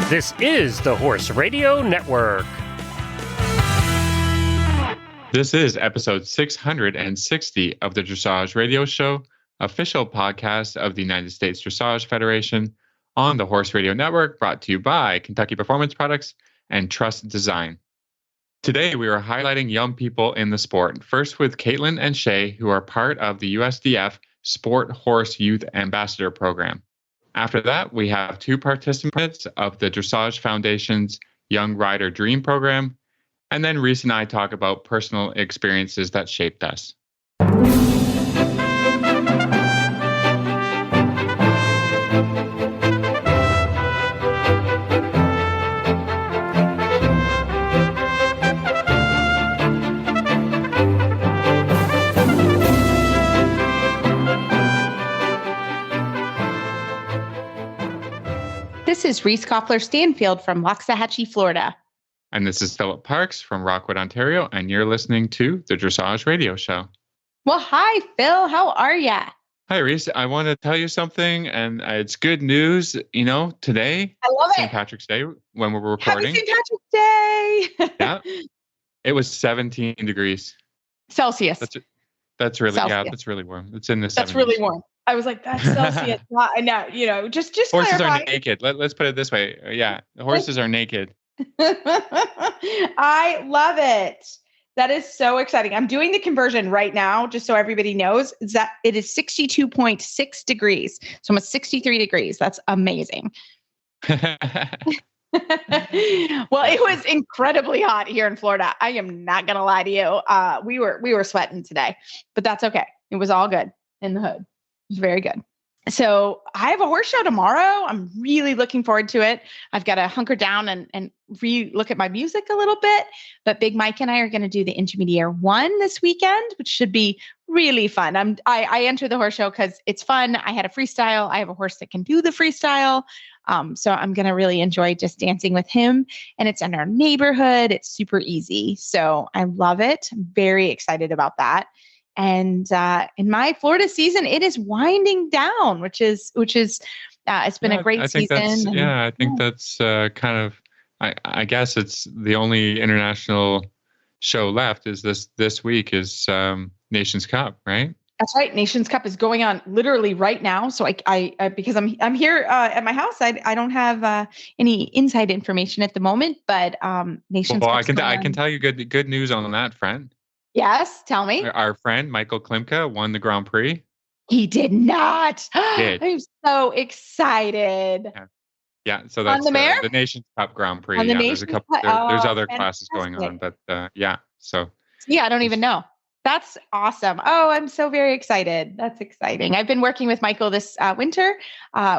This is the Horse Radio Network. This is episode 660 of the Dressage Radio Show, official podcast of the United States Dressage Federation on the Horse Radio Network, brought to you by Kentucky Performance Products and Trust Design. Today, we are highlighting young people in the sport, first with Caitlin and Shea, who are part of the USDF Sport Horse Youth Ambassador Program. After that, we have two participants of the Dressage Foundation's Young Rider Dream Program, and then Reese and I talk about personal experiences that shaped us. This is Reese Stanfield from Waxahachie, Florida. And this is Philip Parks from Rockwood, Ontario, and you're listening to the Dressage Radio Show. Well, hi, Phil. How are ya? Hi, Reese. I want to tell you something, and it's good news. Today, I love St. Patrick's Day, when we're recording. Happy St. Patrick's Day! Yeah, it was 17 degrees Celsius. That's really, Celsius. Yeah, that's really warm. It's in the 70s. That's really warm. I was like, that's Celsius. I know, just horses clarify. Are naked. Let's put it this way. Yeah, the horses are naked. I love it. That is so exciting. I'm doing the conversion right now, just so everybody knows, is that it is 62.6 degrees. So almost 63 degrees. That's amazing. Well, it was incredibly hot here in Florida. I am not going to lie to you. We were sweating today, but that's okay. It was all good in the hood. It was very good. So I have a horse show tomorrow. I'm really looking forward to it. I've got to hunker down and re-look at my music a little bit. But Big Mike and I are going to do the Intermediate 1 this weekend, which should be really fun. I enter the horse show because it's fun. I had a freestyle. I have a horse that can do the freestyle. So I'm going to really enjoy just dancing with him. And it's in our neighborhood. It's super easy. So I love it. I'm very excited about that. And in my Florida season, it is winding down, which is it's been a great season. I think that's kind of, I guess it's the only international show left is this week is Nations Cup, right? That's right. Nations Cup is going on literally right now. So I because I'm here at my house, I don't have any inside information at the moment, but Nations Cup. Well, I can tell you good news on that front. Yes, tell me. Our friend Michael Klimka won the Grand Prix. He did not. Did. I'm so excited. Yeah. So that's the Nations Cup Grand Prix. On the There's a couple. There's other classes going on, but yeah. So. Yeah, I don't even know. That's awesome. Oh, I'm so very excited. That's exciting. I've been working with Michael this winter,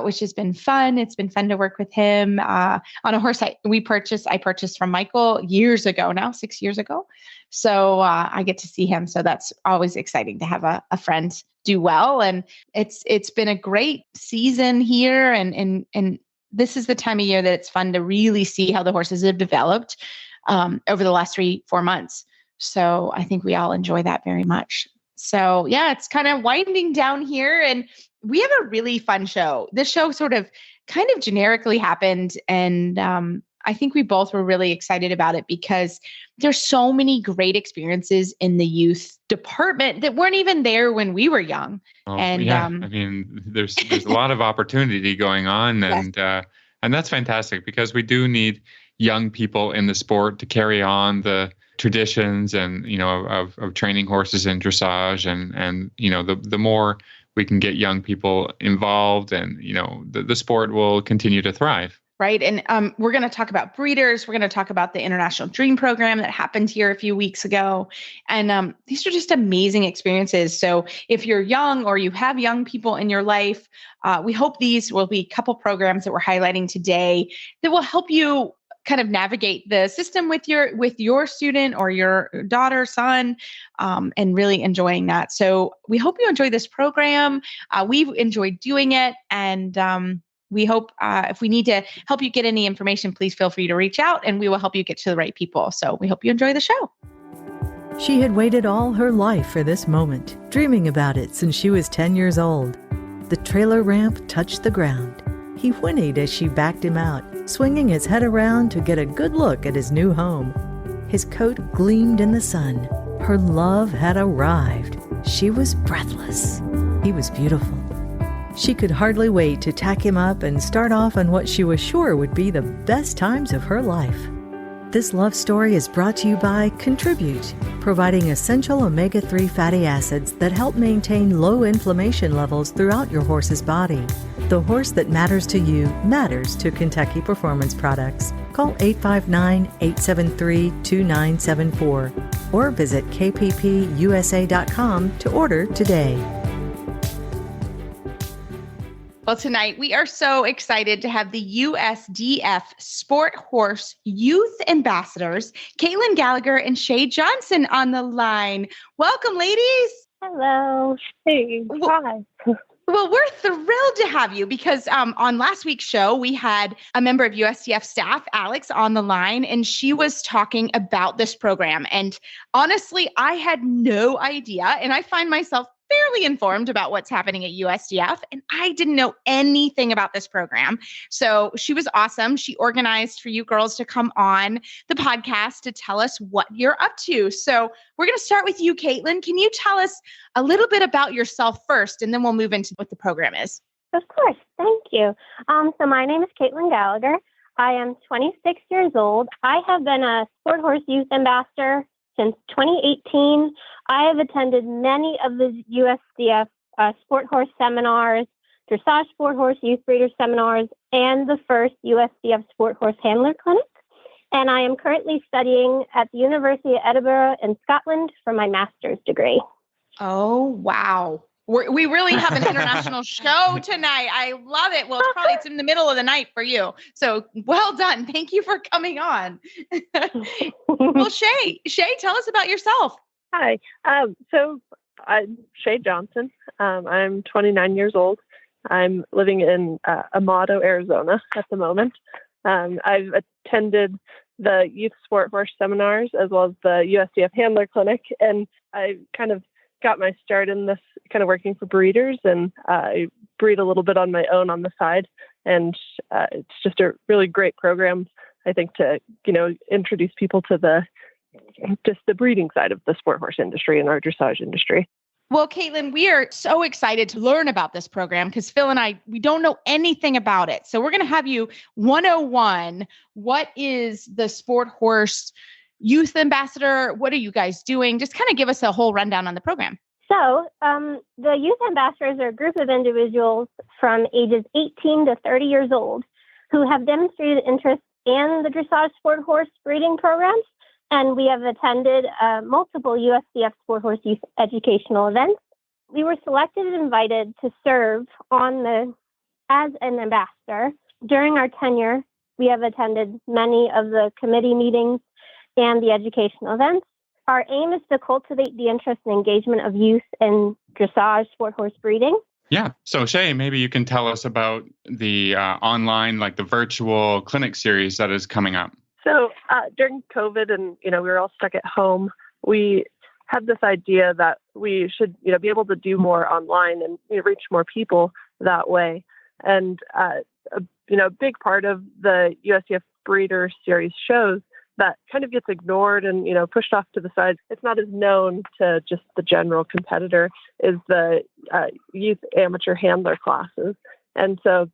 which has been fun. It's been fun to work with him on a horse I purchased from Michael years ago now, 6 years ago. So I get to see him. So that's always exciting to have a friend do well. And it's been a great season here. And this is the time of year that it's fun to really see how the horses have developed over the last 3-4 months. So I think we all enjoy that very much. So yeah, it's kind of winding down here and we have a really fun show. This show sort of kind of generically happened. And I think we both were really excited about it because there's so many great experiences in the youth department that weren't even there when we were young. And I mean, there's a lot of opportunity going on and that's fantastic because we do need young people in the sport to carry on the traditions and of training horses in dressage and the more we can get young people involved and the sport will continue to thrive. Right. And we're going to talk about breeders. We're going to talk about the International Dream Program that happened here a few weeks ago. And these are just amazing experiences. So if you're young or you have young people in your life, we hope these will be a couple programs that we're highlighting today that will help you kind of navigate the system with your student or your daughter, son, and really enjoying that. So we hope you enjoy this program. We've enjoyed doing it. And we hope if we need to help you get any information, please feel free to reach out and we will help you get to the right people. So we hope you enjoy the show. She had waited all her life for this moment, dreaming about it since she was 10 years old. The trailer ramp touched the ground. He whinnied as she backed him out. swinging his head around to get a good look at his new home. His coat gleamed in the sun. Her love had arrived. She was breathless. He was beautiful. She could hardly wait to tack him up and start off on what she was sure would be the best times of her life. This love story is brought to you by Contribute, providing essential omega-3 fatty acids that help maintain low inflammation levels throughout your horse's body. The horse that matters to you matters to Kentucky Performance Products. Call 859-873-2974 or visit kppusa.com to order today. Well, tonight we are so excited to have the USDF Sport Horse Youth Ambassadors, Caitlin Gallagher and Shea Johnson on the line. Welcome, ladies. Hello. Hey. Hi. Well, we're thrilled to have you because on last week's show, we had a member of USDF staff, Alex, on the line, and she was talking about this program. And honestly, I had no idea, and I find myself fairly informed about what's happening at USDF, and I didn't know anything about this program. So she was awesome. She organized for you girls to come on the podcast to tell us what you're up to. So we're going to start with you, Caitlin. Can you tell us a little bit about yourself first, and then we'll move into what the program is? Of course. Thank you. So my name is Caitlin Gallagher. I am 26 years old. I have been a Sport Horse Youth Ambassador since 2018. I have attended many of the USDF Sport Horse seminars, Dressage Sport Horse Youth Breeder seminars, and the first USDF Sport Horse Handler Clinic. And I am currently studying at the University of Edinburgh in Scotland for my master's degree. Oh, wow. We really have an international show tonight. I love it. Well, it's in the middle of the night for you. So well done. Thank you for coming on. Well, Shea, tell us about yourself. Hi. So I'm Shea Johnson. I'm 29 years old. I'm living in Amado, Arizona at the moment. I've attended the Youth Sport Horse seminars as well as the USDF Handler Clinic, and I kind of got my start in this kind of working for breeders, and I breed a little bit on my own on the side. And it's just a really great program, I think, to, introduce people to the breeding side of the sport horse industry and our dressage industry. Well, Caitlin, we are so excited to learn about this program because Phil and I, we don't know anything about it. So we're going to have you 101. What is the Sport Horse Youth Ambassador? What are you guys doing? Just kind of give us a whole rundown on the program. So the Youth Ambassadors are a group of individuals from ages 18 to 30 years old who have demonstrated interest in the dressage sport horse breeding programs. And we have attended multiple USDF Sport Horse Youth educational events. We were selected and invited to serve as an ambassador. During our tenure, we have attended many of the committee meetings and the educational events. Our aim is to cultivate the interest and engagement of youth in dressage sport horse breeding. Yeah. So Shea, maybe you can tell us about the online, like the virtual clinic series that is coming up. So during COVID and, we were all stuck at home, we had this idea that we should, be able to do more online and reach more people that way. And, a big part of the USDF Breeder Series shows that kind of gets ignored and, pushed off to the side. It's not as known to just the general competitor is the youth amateur handler classes. And so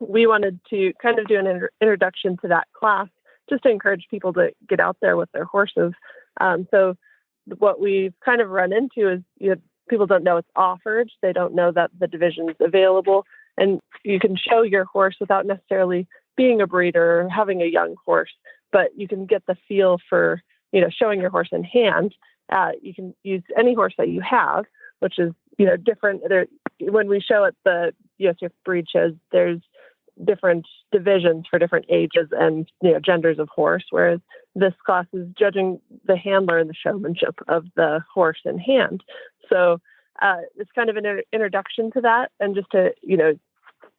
we wanted to kind of do an introduction to that class just to encourage people to get out there with their horses. So what we've kind of run into is people don't know it's offered. They don't know that the division is available. And you can show your horse without necessarily being a breeder or having a young horse, but you can get the feel for, showing your horse in hand. You can use any horse that you have, which is, different. When we show at the USDF breed shows, there's different divisions for different ages and genders of horse, whereas this class is judging the handler and the showmanship of the horse in hand. So it's kind of an introduction to that, and just to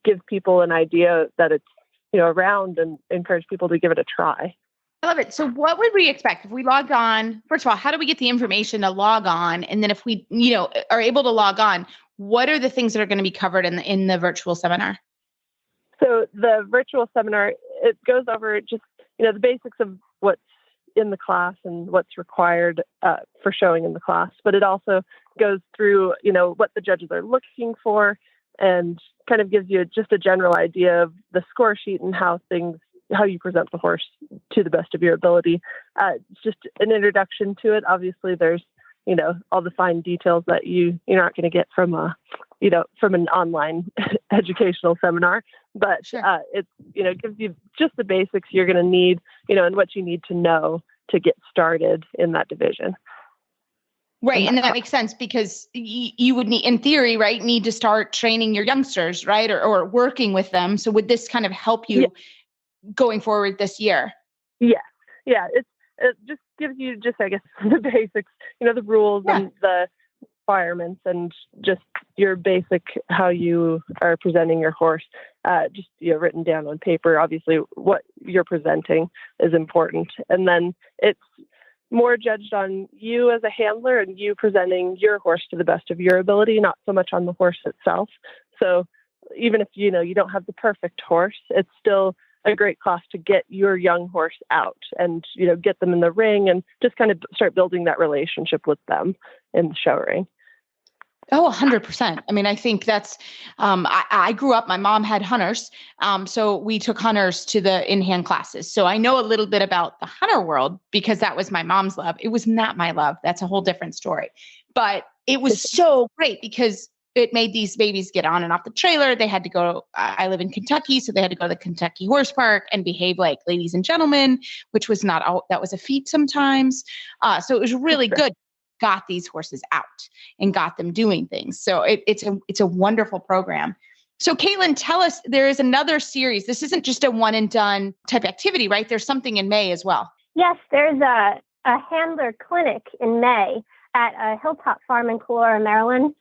give people an idea that it's around and encourage people to give it a try. I love it. So what would we expect if we logged on? First of all, how do we get the information to log on? And then if we are able to log on, what are the things that are going to be covered in the virtual seminar? So the virtual seminar it goes over just, the basics of what's in the class and what's required for showing in the class. But it also goes through, what the judges are looking for and kind of gives you just a general idea of the score sheet and how you present the horse to the best of your ability. It's just an introduction to it. Obviously, there's, all the fine details that you're not going to get from from an online educational seminar, but Sure. It gives you just the basics you're going to need, and what you need to know to get started in that division. Right. And that makes sense because you would need, in theory, right, need to start training your youngsters, right, or working with them. So would this kind of help you going forward this year? Yeah. Yeah. It just gives you I guess, the basics, the rules and the requirements and just your basic, how you are presenting your horse, just, written down on paper. Obviously what you're presenting is important. And then it's more judged on you as a handler and you presenting your horse to the best of your ability, not so much on the horse itself. So even if, you don't have the perfect horse, it's still a great class to get your young horse out and, get them in the ring and just kind of start building that relationship with them in the show ring. Oh, 100%. I mean, I think that's, I grew up, my mom had hunters. So we took hunters to the in-hand classes. So I know a little bit about the hunter world because that was my mom's love. It was not my love. That's a whole different story, but it was so great because it made these babies get on and off the trailer. They had to go, I live in Kentucky, so they had to go to the Kentucky Horse Park and behave like ladies and gentlemen, which was not all, that was a feat sometimes. So it was really good. Got these horses out and got them doing things. So it's a wonderful program. So Caitlin, tell us, there is another series. This isn't just a one and done type activity, right? There's something in May as well. Yes, there's a handler clinic in May at a Hilltop Farm in Calora, Maryland.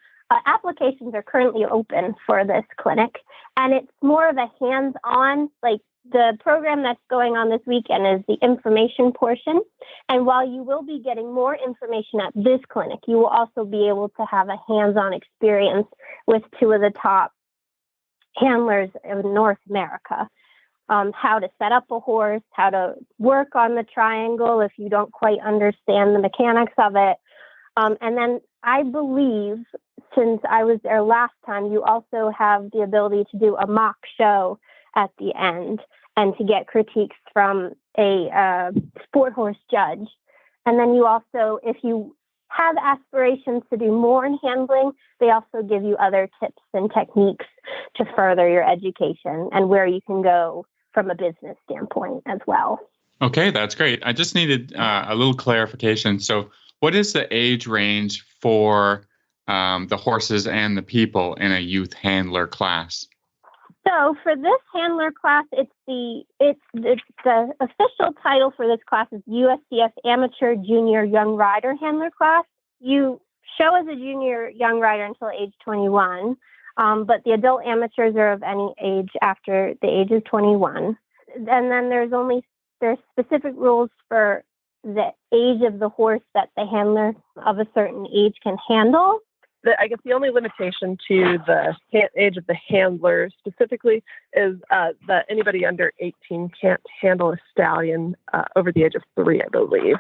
Applications are currently open for this clinic, and it's more of a hands-on, like the program that's going on this weekend is the information portion. And while you will be getting more information at this clinic, you will also be able to have a hands-on experience with two of the top handlers in North America. How to set up a horse, how to work on the triangle if you don't quite understand the mechanics of it. And then I believe, since I was there last time, you also have the ability to do a mock show at the end and to get critiques from a sport horse judge. And then you also, if you have aspirations to do more in handling, they also give you other tips and techniques to further your education and where you can go from a business standpoint as well. Okay, that's great. I just needed a little clarification. So what is the age range for the horses and the people in a youth handler class? So for this handler class, the official title for this class is USDF Amateur Junior Young Rider Handler Class. You show as a junior young rider until age 21, but the adult amateurs are of any age after the age of 21. And then there's specific rules for the age of the horse that the handler of a certain age can handle. I guess the only limitation to the age of the handler specifically is that anybody under 18 can't handle a stallion over the age of 3, I believe.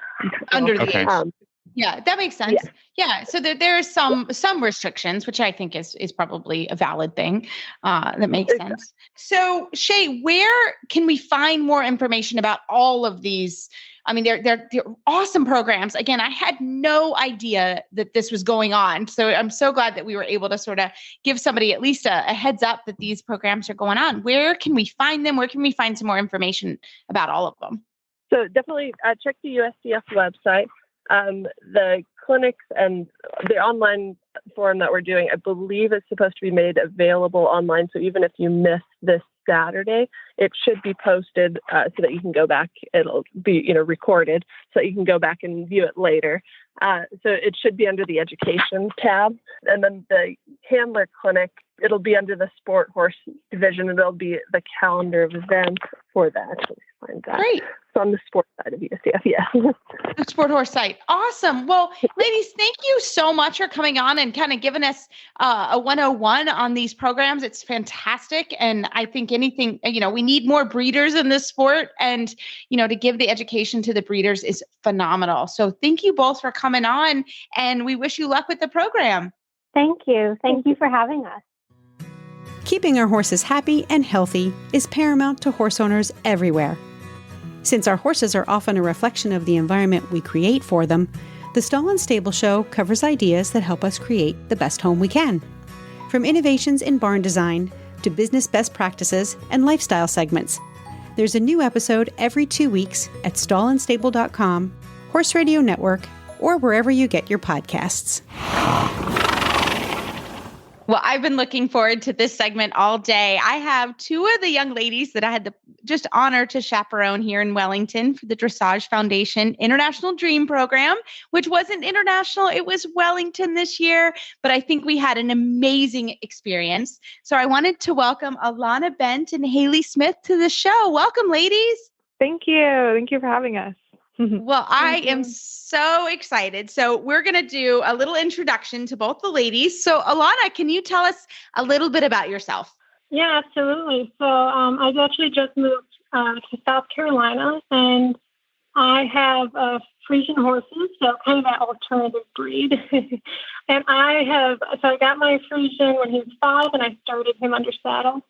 Under the age. Yeah, that makes sense. Yeah. So there are some restrictions, which I think is probably a valid thing. That makes sense. So Shea, where can we find more information about all of these? I mean, they're awesome programs. Again, I had no idea that this was going on. So I'm so glad that we were able to sort of give somebody at least a heads up that these programs are going on. Where can we find them? Where can we find some more information about all of them? So definitely check the USDF website. The clinics and the online forum that we're doing, I believe it's supposed to be made available online. So even if you miss this Saturday, it should be posted so that you can go back. It'll be, recorded so that you can go back and view it later. So it should be under the education tab. And then the handler clinic, it'll be under the sport horse division, and it'll be the calendar of events for that. Find that. Great. It's on the sport side of USDF, yeah. The sport horse site. Awesome. Well, ladies, thank you so much for coming on and kind of giving us a 101 on these programs. It's fantastic. And I think anything, we need more breeders in this sport, and, to give the education to the breeders is phenomenal. So thank you both for coming on, and we wish you luck with the program. Thank you. Thank you for having us. Keeping our horses happy and healthy is paramount to horse owners everywhere. Since our horses are often a reflection of the environment we create for them, the Stall and Stable Show covers ideas that help us create the best home we can. From innovations in barn design to business best practices and lifestyle segments, there's a new episode every 2 weeks at stallandstable.com, Horse Radio Network, or wherever you get your podcasts. Well, I've been looking forward to this segment all day. I have two of the young ladies that I had the just honor to chaperone here in Wellington for the Dressage Foundation International Dream Program, which wasn't international. It was Wellington this year, but I think we had an amazing experience. So I wanted to welcome Alana Bent and Haley Smith to the show. Welcome, ladies. Thank you. Thank you for having us. Well, I am so excited. So we're going to do a little introduction to both the ladies. So Alana, can you tell us a little bit about yourself? Yeah, absolutely. So I've actually just moved to South Carolina, and I have Frisian horses, so kind of that alternative breed. And I got my Frisian when he was 5, and I started him under saddle.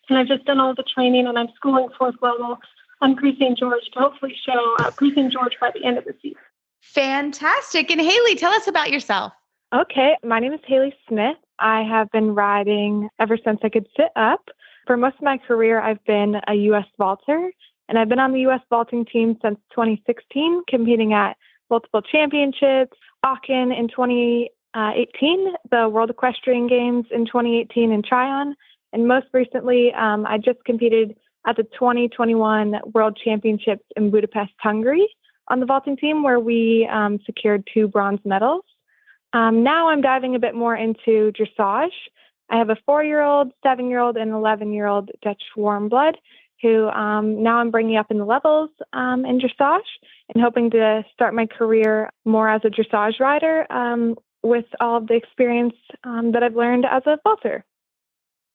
And I've just done all the training, and I'm schooling 4th level on Grease St. George to hopefully show Grease St. George by the end of the season. Fantastic. And Haley, tell us about yourself. Okay, my name is Haley Smith. I have been riding ever since I could sit up. For most of my career, I've been a U.S. vaulter, and I've been on the U.S. vaulting team since 2016, competing at multiple championships, Aachen in 2018, the World Equestrian Games in 2018 in Tryon, and most recently, I just competed at the 2021 World Championships in Budapest, Hungary, on the vaulting team, where we secured 2 bronze medals. Now I'm diving a bit more into dressage. I have a 4-year-old, 7-year-old, and 11-year-old Dutch warm blood who now I'm bringing up in the levels in dressage and hoping to start my career more as a dressage rider with all of the experience that I've learned as a vaulter.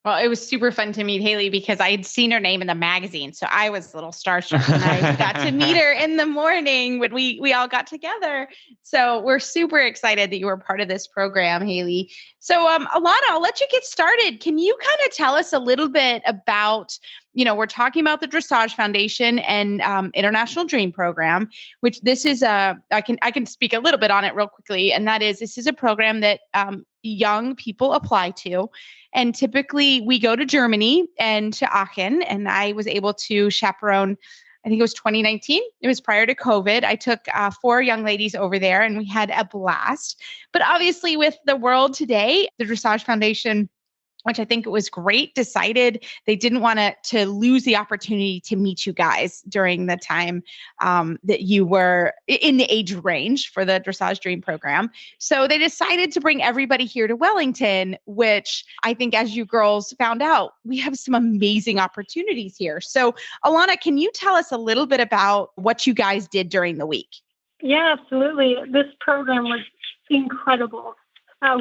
Well, it was super fun to meet Haley because I had seen her name in the magazine. So I was a little starstruck when I got to meet her in the morning when we all got together. So we're super excited that you were part of this program, Haley. So Alana, I'll let you get started. Can you kind of tell us a little bit about, we're talking about the Dressage Foundation and International Dream Program, which this is I can speak a little bit on it real quickly. And that is, this is a program that young people apply to. And typically we go to Germany and to Aachen, and I was able to chaperone, I think it was 2019. It was prior to COVID. I took 4 young ladies over there and we had a blast. But obviously with the world today, the Dressage Foundation, which I think it was great, decided they didn't want to lose the opportunity to meet you guys during the time that you were in the age range for the Dressage Dream Program. So they decided to bring everybody here to Wellington, which I think, as you girls found out, we have some amazing opportunities here. So Alana, can you tell us a little bit about what you guys did during the week? Yeah, absolutely. This program was incredible.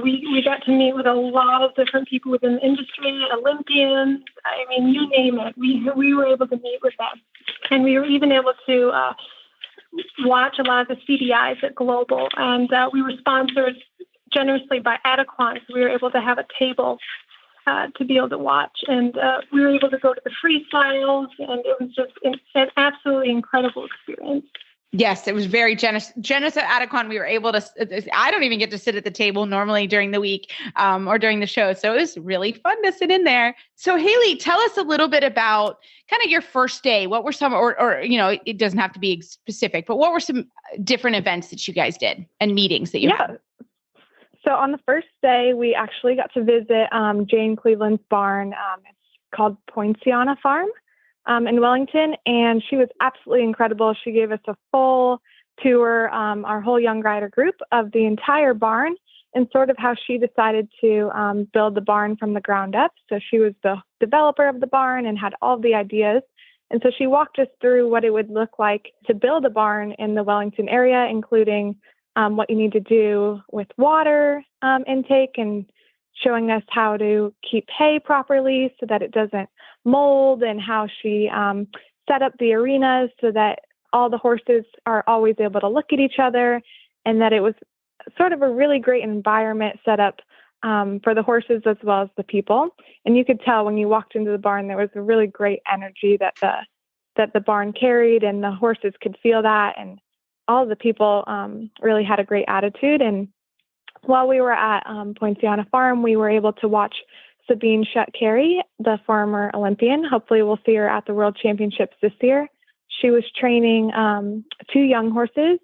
We got to meet with a lot of different people within the industry, Olympians, I mean, you name it. We were able to meet with them. And we were even able to watch a lot of the CDIs at Global. And we were sponsored generously by Adequan, so we were able to have a table to be able to watch. And we were able to go to the freestyles, and it was just an absolutely incredible experience. Yes, it was very generous at Adequan. We were able to, I don't even get to sit at the table normally during the week or during the show. So it was really fun to sit in there. So Haley, tell us a little bit about kind of your first day. What were some, or it doesn't have to be specific, but what were some different events that you guys did and meetings that you had? So on the first day, we actually got to visit Jane Cleveland's barn. It's called Poinciana Farm. In Wellington, and she was absolutely incredible. She gave us a full tour our whole young rider group of the entire barn and sort of how she decided to build the barn from the ground up. So she was the developer of the barn and had all the ideas. And so she walked us through what it would look like to build a barn in the Wellington area, including what you need to do with water intake and showing us how to keep hay properly so that it doesn't mold, and how she set up the arenas so that all the horses are always able to look at each other, and that it was sort of a really great environment set up for the horses as well as the people. And you could tell when you walked into the barn, there was a really great energy that the barn carried, and the horses could feel that. And all of the people really had a great attitude. And while we were at Poinciana Farm, we were able to watch Sabine Shutt-Carey, the former Olympian. Hopefully we'll see her at the World Championships this year. She was training 2 young horses,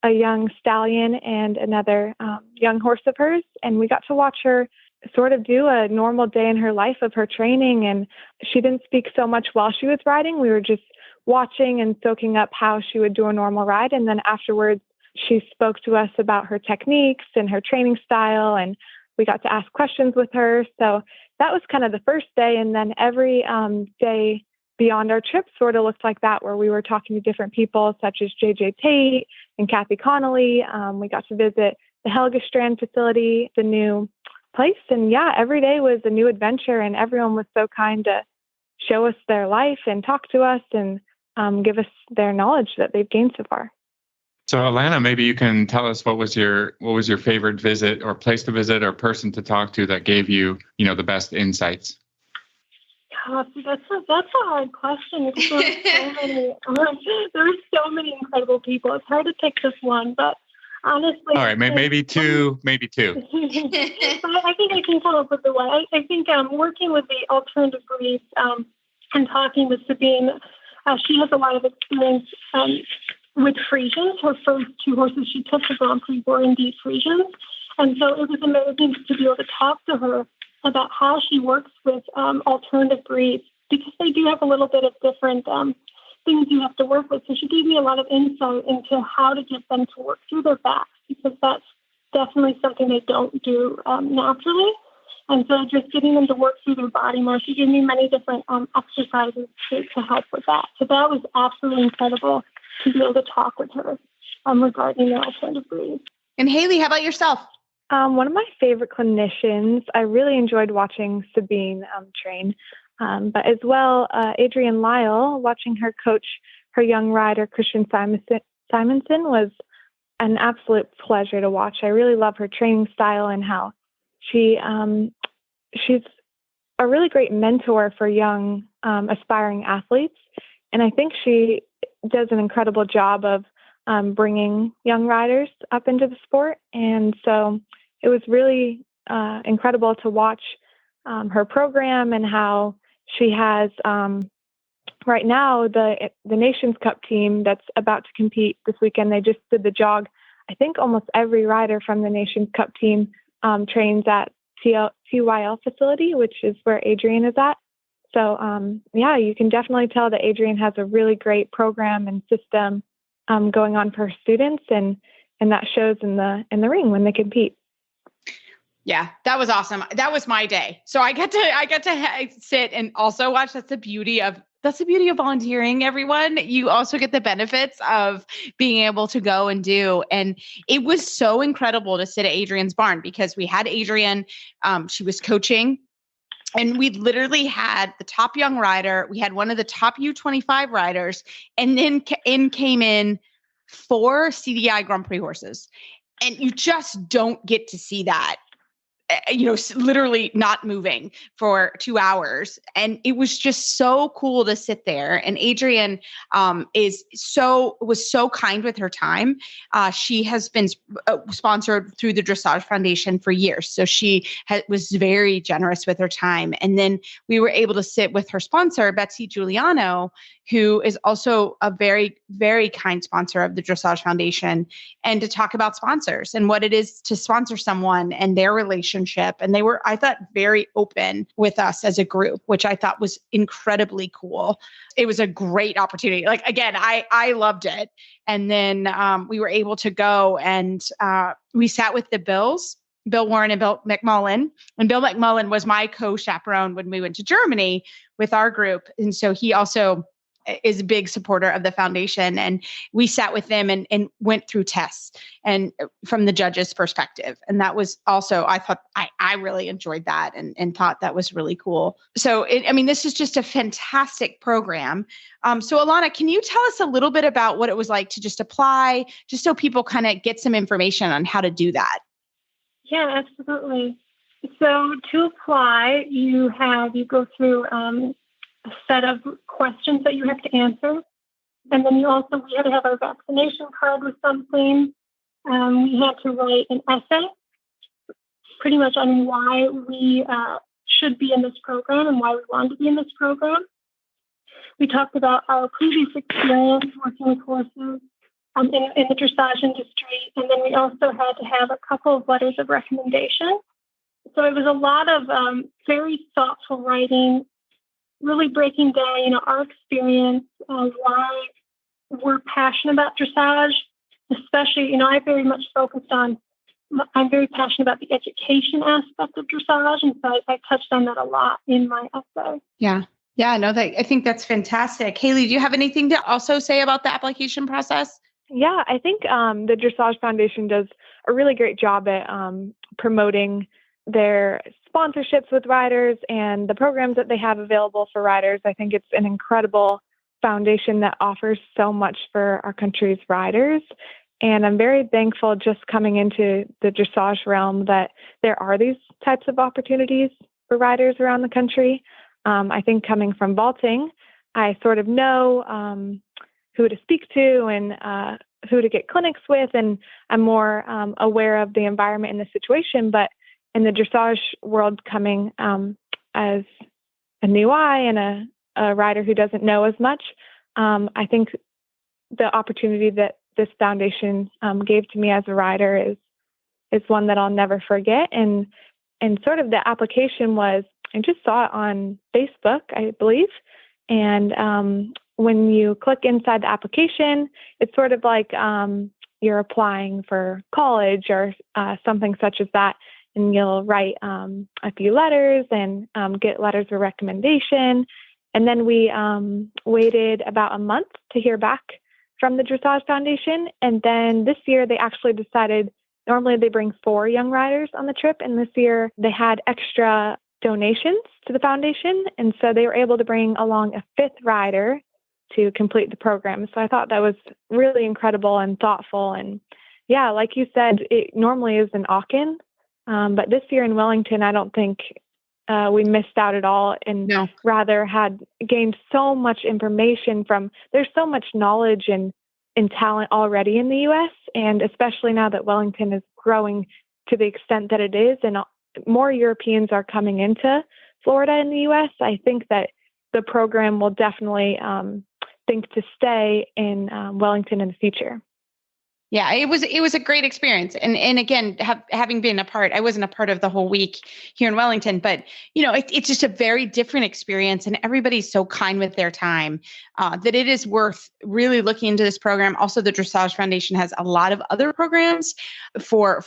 a young stallion and another young horse of hers. And we got to watch her sort of do a normal day in her life of her training. And she didn't speak so much while she was riding. We were just watching and soaking up how she would do a normal ride. And then afterwards, she spoke to us about her techniques and her training style. And we got to ask questions with her. So that was kind of the first day. And then every day beyond our trip sort of looked like that, where we were talking to different people such as JJ Tate and Kathy Connolly. We got to visit the Helga Strand facility, the new place. And yeah, every day was a new adventure, and everyone was so kind to show us their life and talk to us and give us their knowledge that they've gained so far. So Alana, maybe you can tell us what was your favorite visit or place to visit or person to talk to that gave you, the best insights? That's a hard question. There's so many incredible people. It's hard to pick just one, but honestly, all right, maybe two. I think I can come up with the one. I think working with the alternative breeds and talking with Sabine, she has a lot of experience with Friesians. Her first 2 horses she took to Grand Prix were indeed Friesians, and so it was amazing to be able to talk to her about how she works with alternative breeds, because they do have a little bit of different things you have to work with. So she gave me a lot of insight into how to get them to work through their backs, because that's definitely something they don't do naturally. And so just getting them to work through their body more. She gave me many different exercises to help with that. So that was absolutely incredible to be able to talk with her regarding the alternative breeds. And Haley, how about yourself? One of my favorite cleanicians, I really enjoyed watching Sabine train, but as well, Adrienne Lyle, watching her coach her young rider, Christian Simonson, was an absolute pleasure to watch. I really love her training style and how she's a really great mentor for young aspiring athletes. And I think she does an incredible job of bringing young riders up into the sport. And so it was really incredible to watch her program and how she has right now the Nations Cup team that's about to compete this weekend. They just did the jog. I think almost every rider from the Nations Cup team trains at TYL facility, which is where Adrienne is at. So yeah, you can definitely tell that Adrienne has a really great program and system going on for her students, and that shows in the ring when they compete. Yeah, that was awesome. That was my day. So I got to sit and also watch. That's the beauty of volunteering, everyone. You also get the benefits of being able to go and do. And it was so incredible to sit at Adrienne's barn, because we had Adrienne, she was coaching, and we literally had the top young rider. We had one of the top U25 riders, and then came in 4 CDI Grand Prix horses. And you just don't get to see that, literally not moving for 2 hours. And it was just so cool to sit there. And Adrienne was so kind with her time. She has been sponsored through the Dressage Foundation for years. So she was very generous with her time. And then we were able to sit with her sponsor, Betsy Giuliano, who is also a very, very kind sponsor of the Dressage Foundation, and to talk about sponsors and what it is to sponsor someone and their relationship internship. And they were, I thought, very open with us as a group, which I thought was incredibly cool. It was a great opportunity. Like, again, I loved it. And then we were able to go and we sat with the Bills, Bill Warren and Bill McMullen. And Bill McMullen was my co-chaperone when we went to Germany with our group. And so he also is a big supporter of the foundation. And we sat with them and went through tests and from the judge's perspective. And that was also, I thought, I really enjoyed that and thought that was really cool. So, this is just a fantastic program. So Alana, can you tell us a little bit about what it was like to just apply, just so people kind of get some information on how to do that? Yeah, absolutely. So to apply, you go through a set of questions that you have to answer. And then we had to have our vaccination card with something. We had to write an essay pretty much on why we should be in this program and why we want to be in this program. We talked about our previous experience working with horses in the dressage industry. And then we also had to have a couple of letters of recommendation. So it was a lot of very thoughtful writing, really breaking down, our experience, why we're passionate about dressage, especially, I very much focused on, I'm very passionate about the education aspect of dressage. And so I touched on that a lot in my essay. Yeah. Yeah, no, I think that's fantastic. Haley, do you have anything to also say about the application process? Yeah, I think the Dressage Foundation does a really great job at promoting their sponsorships with riders and the programs that they have available for riders. I think it's an incredible foundation that offers so much for our country's riders. And I'm very thankful just coming into the dressage realm that there are these types of opportunities for riders around the country. I think coming from vaulting, I sort of know who to speak to and who to get clinics with, and I'm more aware of the environment and the situation. But in the dressage world, coming as a new eye and a rider who doesn't know as much, I think the opportunity that this foundation gave to me as a rider is one that I'll never forget. And sort of the application was, I just saw it on Facebook, I believe. And when you click inside the application, it's sort of like you're applying for college or something such as that. And you'll write a few letters and get letters of recommendation. And then we waited about a month to hear back from the Dressage Foundation. And then this year they actually decided, normally they bring 4 young riders on the trip. And this year they had extra donations to the foundation. And so they were able to bring along a 5th rider to complete the program. So I thought that was really incredible and thoughtful. And yeah, like you said, it normally is in Auckland. But this year in Wellington, I don't think we missed out at all, and rather had gained so much information there's so much knowledge and talent already in the U.S. And especially now that Wellington is growing to the extent that it is, and more Europeans are coming into Florida in the U.S., I think that the program will definitely think to stay in Wellington in the future. Yeah, it was a great experience. And again, having been I wasn't a part of the whole week here in Wellington, but it's just a very different experience, and everybody's so kind with their time that it is worth really looking into this program. Also, the Dressage Foundation has a lot of other programs for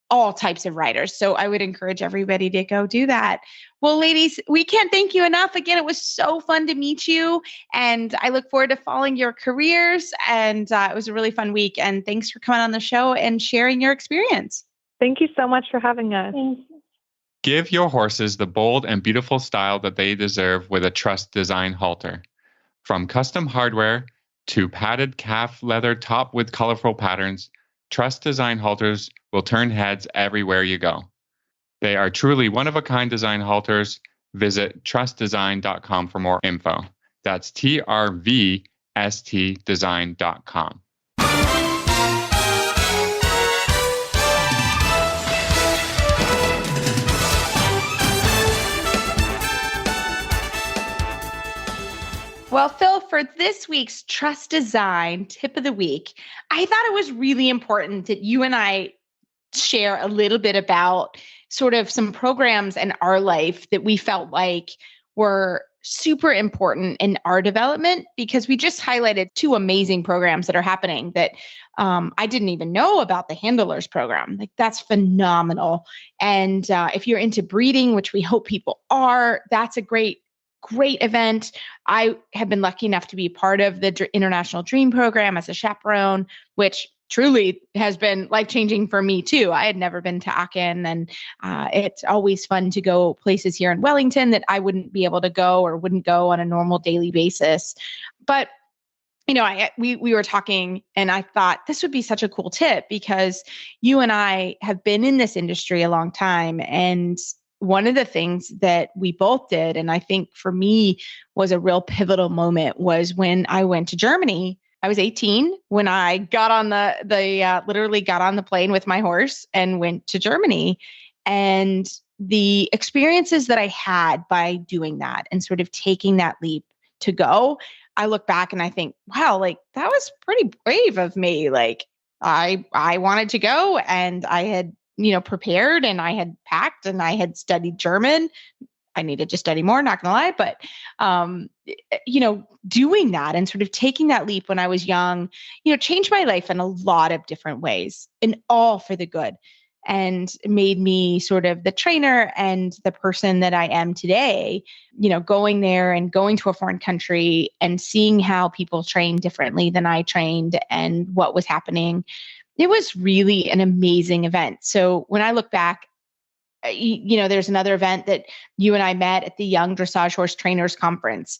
all types of riders. So I would encourage everybody to go do that. Well, ladies, we can't thank you enough. Again, it was so fun to meet you, and I look forward to following your careers. And it was a really fun week. And thanks for coming on the show and sharing your experience. Thank you so much for having us. Give your horses the bold and beautiful style that they deserve with a Trust Design halter. From custom hardware to padded calf leather top with colorful patterns, Trust Design halters will turn heads everywhere you go. They are truly one-of-a-kind design halters. Visit trustdesign.com for more info. That's TRVST design.com. Well, Phil, for this week's Trust Design tip of the week, I thought it was really important that you and I share a little bit about sort of some programs in our life that we felt like were super important in our development, because we just highlighted 2 amazing programs that are happening that I didn't even know about. The handlers program, like that's phenomenal. And if you're into breeding, which we hope people are, that's a great event. I have been lucky enough to be part of the International Dream Program as a chaperone, which truly has been life-changing for me too. I had never been to Aachen, and it's always fun to go places here in Wellington that I wouldn't be able to go or wouldn't go on a normal daily basis. But we were talking, and I thought this would be such a cool tip, because you and I have been in this industry a long time. And one of the things that we both did, and I think for me was a real pivotal moment, was when I went to Germany. I was 18 when I got on literally got on the plane with my horse and went to Germany. And the experiences that I had by doing that and sort of taking that leap to go, I look back and I think, wow, like that was pretty brave of me. Like I wanted to go, and I had, prepared, and I had packed, and I had studied German. I needed to study more, not gonna lie, but, doing that and sort of taking that leap when I was young, changed my life in a lot of different ways, and all for the good, and made me sort of the trainer and the person that I am today, going there and going to a foreign country and seeing how people train differently than I trained and what was happening. It was really an amazing event. So when I look back, there's another event that you and I met at the Young Dressage Horse Trainers Conference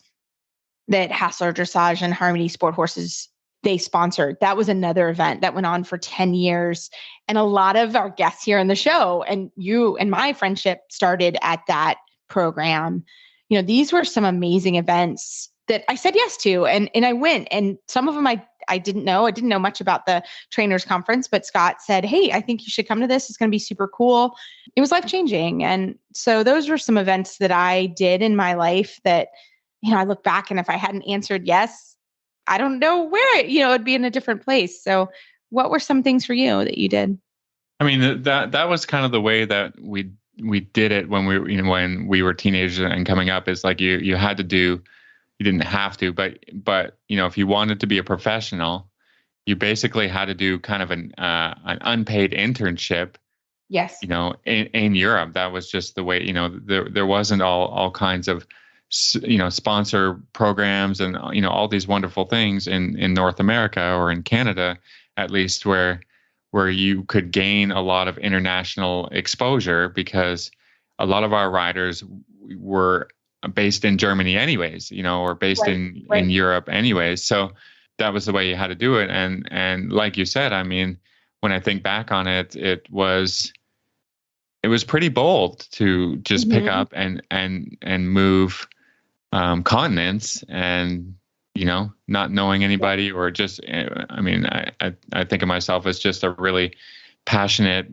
that Hassler Dressage and Harmony Sport Horses, they sponsored. That was another event that went on for 10 years. And a lot of our guests here on the show, and you and my friendship, started at that program. These were some amazing events that I said yes to, and I went. And some of them I didn't know. I didn't know much about the trainers conference, but Scott said, "Hey, I think you should come to this. It's going to be super cool." It was life-changing. And so those were some events that I did in my life that, I look back, and if I hadn't answered yes, I don't know where, it'd be in a different place. So what were some things for you that you did? I mean, that was kind of the way that we did it when when we were teenagers and coming up. Is like you had to do. You didn't have to, but if you wanted to be a professional, you basically had to do kind of an unpaid internship. Yes. In Europe, that was just the way. There wasn't all kinds of sponsor programs and all these wonderful things in North America or in Canada, at least, where you could gain a lot of international exposure, because a lot of our riders were based in Germany anyways, or based in Europe anyways. So that was the way you had to do it. And like you said, I mean, when I think back on it, it was pretty bold to just pick up and move continents, and, not knowing anybody, or just, I think of myself as just a really passionate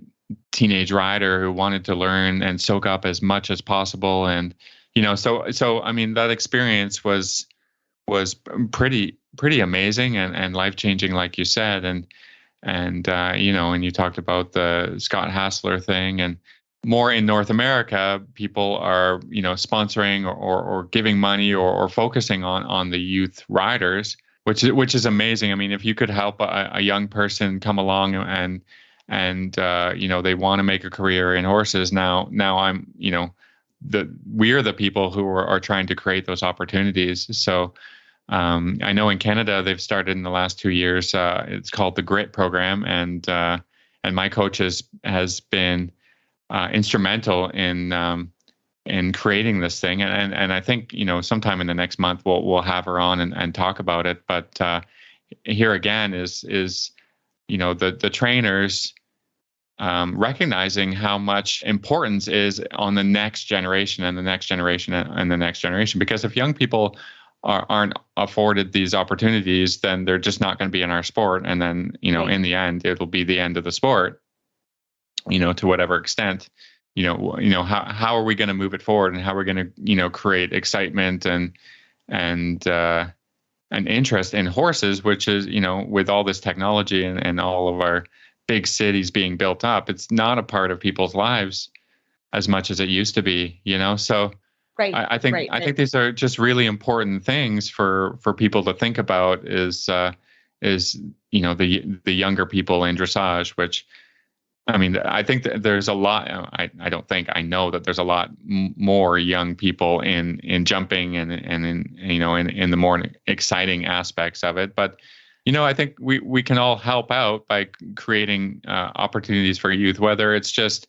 teenage rider who wanted to learn and soak up as much as possible. And, so I mean, that experience was pretty amazing and life-changing, like you said. And you talked about the Scott Hassler thing, and more in North America, people are, sponsoring or giving money or focusing on the youth riders, which is amazing. I mean, if you could help a young person come along and they want to make a career in horses, now I'm, we are the people who are trying to create those opportunities. So I know in Canada, they've started in the last 2 years. It's called the GRIT program. And my coach has been instrumental in creating this thing. And I think, sometime in the next month, we'll have her on and talk about it. But here again is the trainers recognizing how much importance is on the next generation and the next generation and the next generation. Because if young people aren't afforded these opportunities, then they're just not going to be in our sport. And then, in the end, it'll be the end of the sport, to whatever extent. How are we going to move it forward, and how are we going to, create excitement and interest in horses, which is, with all this technology and all of our big cities being built up, it's not a part of people's lives as much as it used to be, So Right. I think these are just really important things for people to think about is the younger people in dressage, which I think that there's a lot. I know that there's a lot more young people in jumping and in the more exciting aspects of it. But I think we can all help out by creating opportunities for youth, whether it's just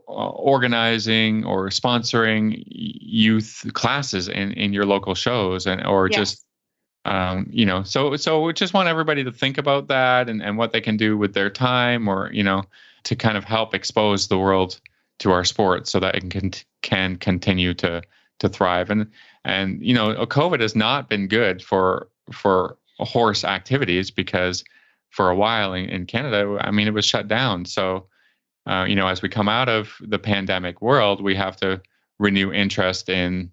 organizing or sponsoring youth classes in your local shows, just so we just want everybody to think about that and what they can do with their time, or to kind of help expose the world to our sport so that it can continue to thrive. And COVID has not been good for horse activities, because for a while in Canada, it was shut down. So as we come out of the pandemic world, we have to renew interest in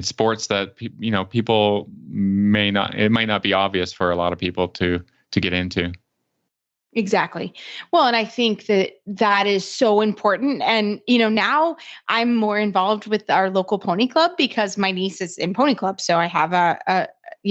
sports that people might not be obvious for a lot of people to get into. Exactly. Well, and I think that is so important. And, now I'm more involved with our local pony club because my niece is in pony club. So I have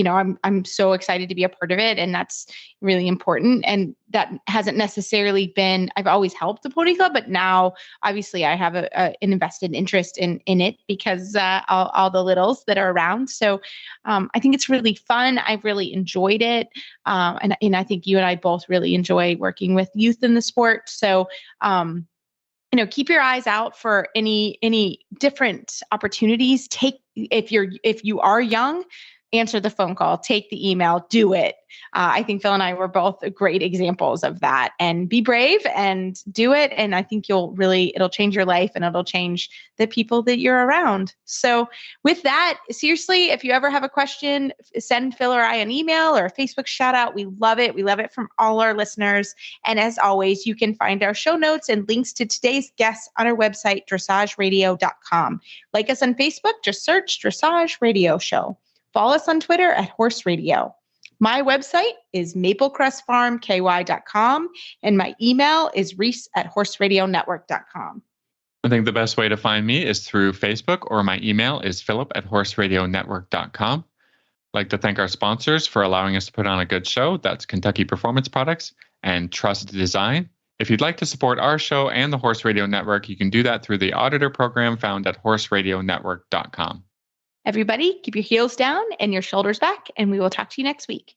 I'm so excited to be a part of it, and that's really important. And that hasn't necessarily been, I've always helped the pony club, but now obviously I have an invested interest in it because all the littles that are around. So I think it's really fun. I've really enjoyed it. And I think you and I both really enjoy working with youth in the sport. So, keep your eyes out for any different opportunities. If you are young, answer the phone call, take the email, do it. I think Phil and I were both great examples of that. And be brave and do it. And I think it'll change your life, and it'll change the people that you're around. So with that, seriously, if you ever have a question, send Phil or I an email or a Facebook shout out. We love it. We love it from all our listeners. And as always, you can find our show notes and links to today's guests on our website, dressageradio.com. Like us on Facebook, just search Dressage Radio Show. Follow us on Twitter at Horse Radio. My website is maplecrestfarmky.com, and my email is reese@horseradionetwork.com. I think the best way to find me is through Facebook, or my email is philip@horseradionetwork.com. I'd like to thank our sponsors for allowing us to put on a good show. That's Kentucky Performance Products and Trust Design. If you'd like to support our show and the Horse Radio Network, you can do that through the Auditor program found at horseradionetwork.com. Everybody, keep your heels down and your shoulders back, and we will talk to you next week.